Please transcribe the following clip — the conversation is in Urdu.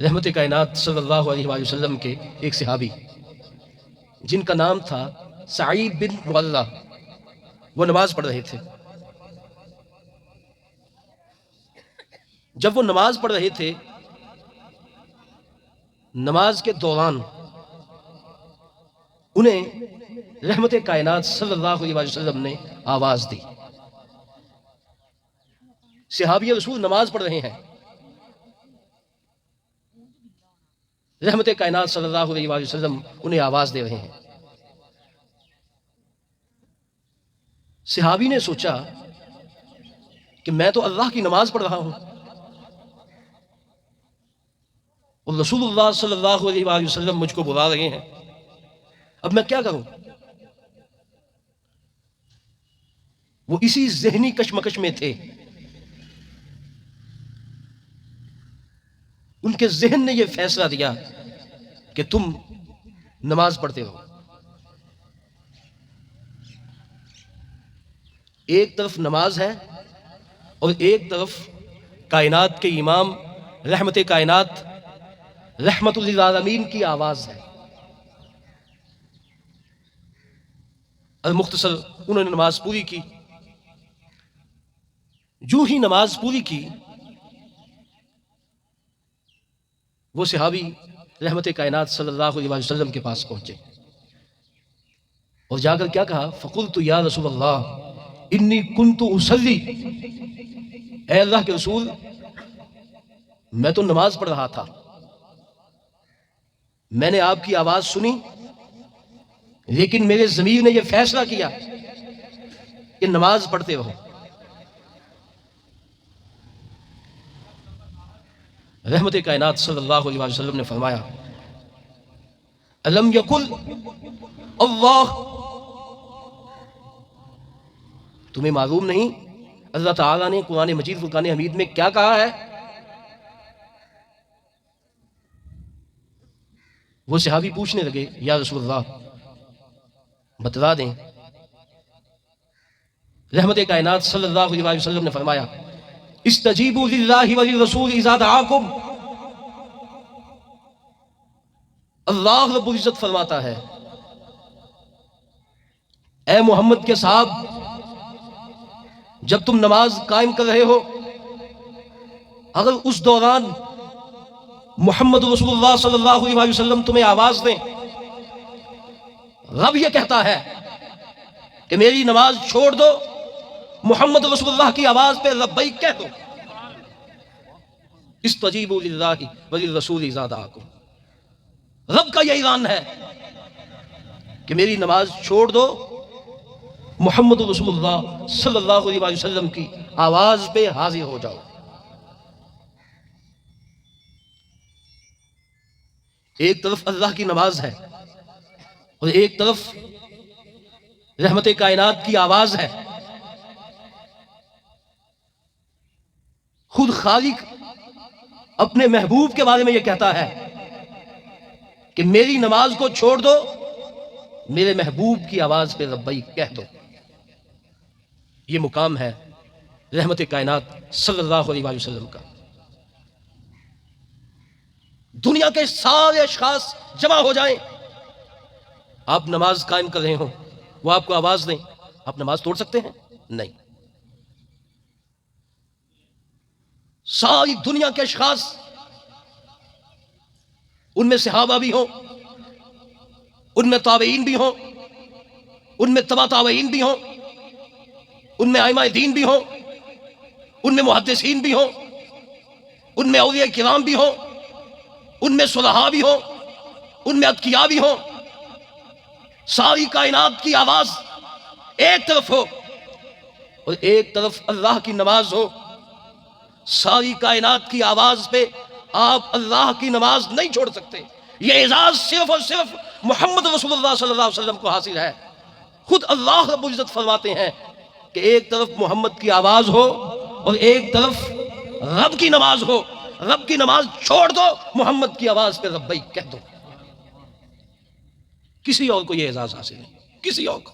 رحمت کائنات صلی اللہ علیہ وآلہ وسلم کے ایک صحابی جن کا نام تھا سعید بن معلہ، وہ نماز پڑھ رہے تھے۔ جب وہ نماز پڑھ رہے تھے، نماز کے دوران انہیں رحمت کائنات صلی اللہ علیہ وآلہ وسلم نے آواز دی۔ صحابی رسول نماز پڑھ رہے ہیں، رحمت کائنات صلی اللہ علیہ وآلہ وسلم انہیں آواز دے رہے ہیں۔ صحابی نے سوچا کہ میں تو اللہ کی نماز پڑھ رہا ہوں اور رسول اللہ صلی اللہ علیہ وآلہ وسلم مجھ کو بلا رہے ہیں، اب میں کیا کروں؟ وہ اسی ذہنی کشمکش میں تھے۔ ان کے ذہن نے یہ فیصلہ دیا کہ تم نماز پڑھتے ہو۔ ایک طرف نماز ہے اور ایک طرف کائنات کے امام رحمت کائنات رحمت للعالمین کی آواز ہے۔ اور مختصر انہوں نے نماز پوری کی۔ جو ہی نماز پوری کی، وہ صحابی رحمت کائنات صلی اللہ علیہ وسلم کے پاس پہنچے اور جا کر کیا کہا؟ فقلت یا رسول اللہ انی کنت اصلی، اے اللہ کے رسول میں تو نماز پڑھ رہا تھا، میں نے آپ کی آواز سنی لیکن میرے ضمیر نے یہ فیصلہ کیا کہ نماز پڑھتے رہو۔ رحمت کائنات صلی اللہ علیہ وسلم نے فرمایا الم یقل اللہ، تمہیں معلوم نہیں اللہ تعالیٰ نے قرآن مجید فرقان حمید میں کیا کہا ہے؟ وہ صحابی پوچھنے لگے یا رسول اللہ بتلا دیں۔ رحمت کائنات صلی اللہ علیہ وسلم نے فرمایا استجیبوا للہ وللرسول اذا دعاکم، اللہ رب العزت فرماتا ہے اے محمد کے صاحب، جب تم نماز قائم کر رہے ہو، اگر اس دوران محمد رسول اللہ صلی اللہ علیہ وسلم تمہیں آواز دیں، رب یہ کہتا ہے کہ میری نماز چھوڑ دو، محمد رسول اللہ کی آواز پہ لبیک کہہ دو۔ استجیبوا للہ وللرسول اذا دعاکم، رب کا یہ اعلان ہے کہ میری نماز چھوڑ دو، محمد رسول اللہ صلی اللہ علیہ وسلم کی آواز پہ حاضر ہو جاؤ۔ ایک طرف اللہ کی نماز ہے اور ایک طرف رحمت کائنات کی آواز ہے۔ خود خالق اپنے محبوب کے بارے میں یہ کہتا ہے کہ میری نماز کو چھوڑ دو، میرے محبوب کی آواز پہ لبیک کہہ دو۔ یہ مقام ہے رحمت کائنات صلی اللہ علیہ وسلم کا۔ دنیا کے سارے اشخاص جمع ہو جائیں، آپ نماز قائم کر رہے ہوں، وہ آپ کو آواز دیں، آپ نماز توڑ سکتے ہیں؟ نہیں۔ ساری دنیا کے اشخاص، ان میں صحابہ بھی ہوں، ان میں تابعین بھی ہوں، ان میں تبع تابعین بھی ہوں، ان میں ائمہ دین بھی ہوں، ان میں محدثین بھی ہوں، ان میں اولیاء کرام بھی ہوں، ان میں صلحاء بھی ہوں، ان میں اتقیاء بھی ہوں، ساری کائنات کی آواز ایک طرف ہو اور ایک طرف اللہ کی نماز ہو، ساری کائنات کی آواز پہ آپ اللہ کی نماز نہیں چھوڑ سکتے۔ یہ اعزاز صرف اور صرف محمد رسول اللہ صلی اللہ علیہ وسلم کو حاصل ہے۔ خود اللہ رب العزت فرماتے ہیں کہ ایک طرف محمد کی آواز ہو اور ایک طرف رب کی نماز ہو، رب کی نماز چھوڑ دو، محمد کی آواز پہ لبیک کہہ دو۔ کسی اور کو یہ اعزاز حاصل نہیں، کسی اور کو۔